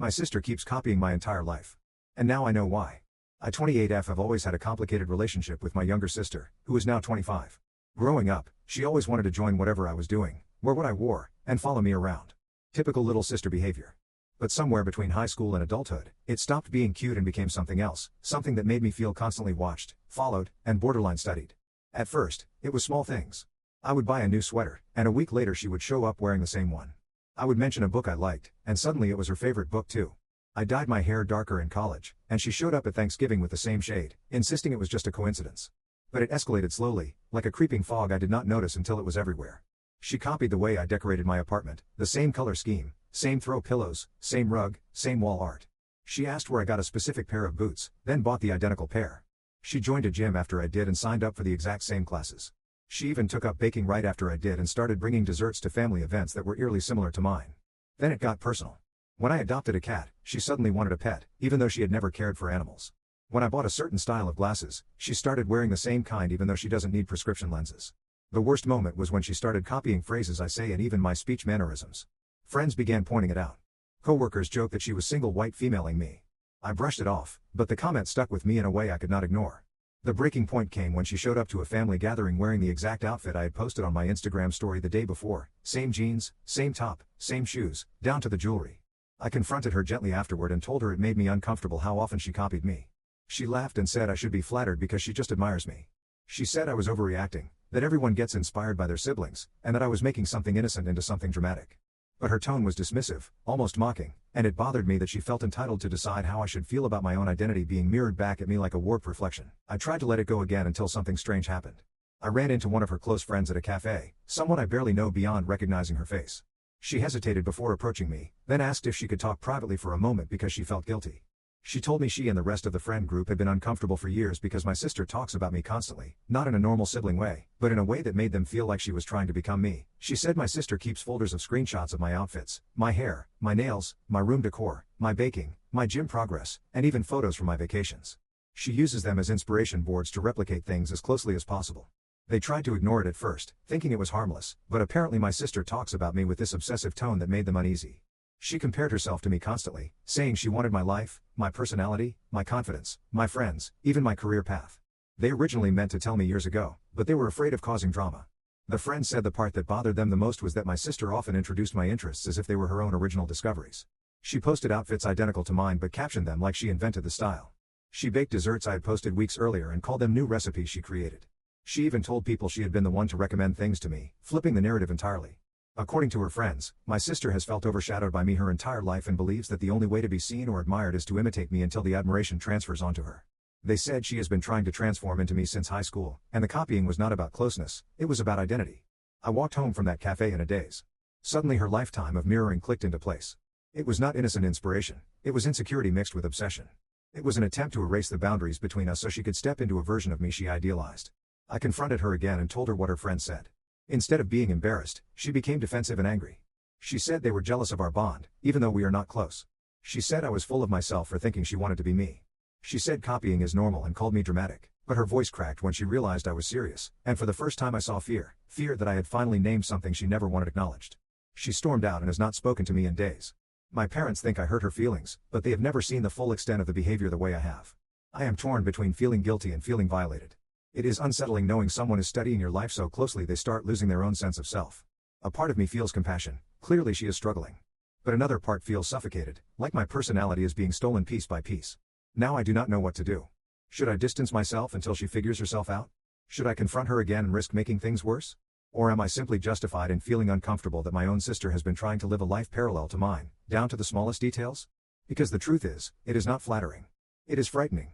My sister keeps copying my entire life. And now I know why. I 28F have always had a complicated relationship with my younger sister, who is now 25. Growing up, she always wanted to join whatever I was doing, wear what I wore, and follow me around. Typical little sister behavior. But somewhere between high school and adulthood, it stopped being cute and became something else, something that made me feel constantly watched, followed, and borderline studied. At first, it was small things. I would buy a new sweater, and a week later she would show up wearing the same one. I would mention a book I liked, and suddenly it was her favorite book too. I dyed my hair darker in college, and she showed up at Thanksgiving with the same shade, insisting it was just a coincidence. But it escalated slowly, like a creeping fog I did not notice until it was everywhere. She copied the way I decorated my apartment, the same color scheme, same throw pillows, same rug, same wall art. She asked where I got a specific pair of boots, then bought the identical pair. She joined a gym after I did and signed up for the exact same classes. She even took up baking right after I did and started bringing desserts to family events that were eerily similar to mine. Then it got personal. When I adopted a cat, she suddenly wanted a pet, even though she had never cared for animals. When I bought a certain style of glasses, she started wearing the same kind even though she doesn't need prescription lenses. The worst moment was when she started copying phrases I say and even my speech mannerisms. Friends began pointing it out. Coworkers joked that she was single white femaling me. I brushed it off, but the comment stuck with me in a way I could not ignore. The breaking point came when she showed up to a family gathering wearing the exact outfit I had posted on my Instagram story the day before, same jeans, same top, same shoes, down to the jewelry. I confronted her gently afterward and told her it made me uncomfortable how often she copied me. She laughed and said I should be flattered because she just admires me. She said I was overreacting, that everyone gets inspired by their siblings, and that I was making something innocent into something dramatic. But her tone was dismissive, almost mocking, and it bothered me that she felt entitled to decide how I should feel about my own identity being mirrored back at me like a warped reflection. I tried to let it go again until something strange happened. I ran into one of her close friends at a cafe, someone I barely know beyond recognizing her face. She hesitated before approaching me, then asked if she could talk privately for a moment because she felt guilty. She told me she and the rest of the friend group had been uncomfortable for years because my sister talks about me constantly, not in a normal sibling way, but in a way that made them feel like she was trying to become me. She said my sister keeps folders of screenshots of my outfits, my hair, my nails, my room decor, my baking, my gym progress, and even photos from my vacations. She uses them as inspiration boards to replicate things as closely as possible. They tried to ignore it at first, thinking it was harmless, but apparently my sister talks about me with this obsessive tone that made them uneasy. She compared herself to me constantly, saying she wanted my life, my personality, my confidence, my friends, even my career path. They originally meant to tell me years ago, but they were afraid of causing drama. The friend said the part that bothered them the most was that my sister often introduced my interests as if they were her own original discoveries. She posted outfits identical to mine but captioned them like she invented the style. She baked desserts I had posted weeks earlier and called them new recipes she created. She even told people she had been the one to recommend things to me, flipping the narrative entirely. According to her friends, my sister has felt overshadowed by me her entire life and believes that the only way to be seen or admired is to imitate me until the admiration transfers onto her. They said she has been trying to transform into me since high school, and the copying was not about closeness, it was about identity. I walked home from that cafe in a daze. Suddenly her lifetime of mirroring clicked into place. It was not innocent inspiration, it was insecurity mixed with obsession. It was an attempt to erase the boundaries between us so she could step into a version of me she idealized. I confronted her again and told her what her friend said. Instead of being embarrassed, she became defensive and angry. She said they were jealous of our bond, even though we are not close. She said I was full of myself for thinking she wanted to be me. She said copying is normal and called me dramatic, but her voice cracked when she realized I was serious, and for the first time I saw fear that I had finally named something she never wanted acknowledged. She stormed out and has not spoken to me in days. My parents think I hurt her feelings, but they have never seen the full extent of the behavior the way I have. I am torn between feeling guilty and feeling violated. It is unsettling knowing someone is studying your life so closely they start losing their own sense of self. A part of me feels compassion, clearly she is struggling. But another part feels suffocated, like my personality is being stolen piece by piece. Now I do not know what to do. Should I distance myself until she figures herself out? Should I confront her again and risk making things worse? Or am I simply justified in feeling uncomfortable that my own sister has been trying to live a life parallel to mine, down to the smallest details? Because the truth is, it is not flattering. It is frightening.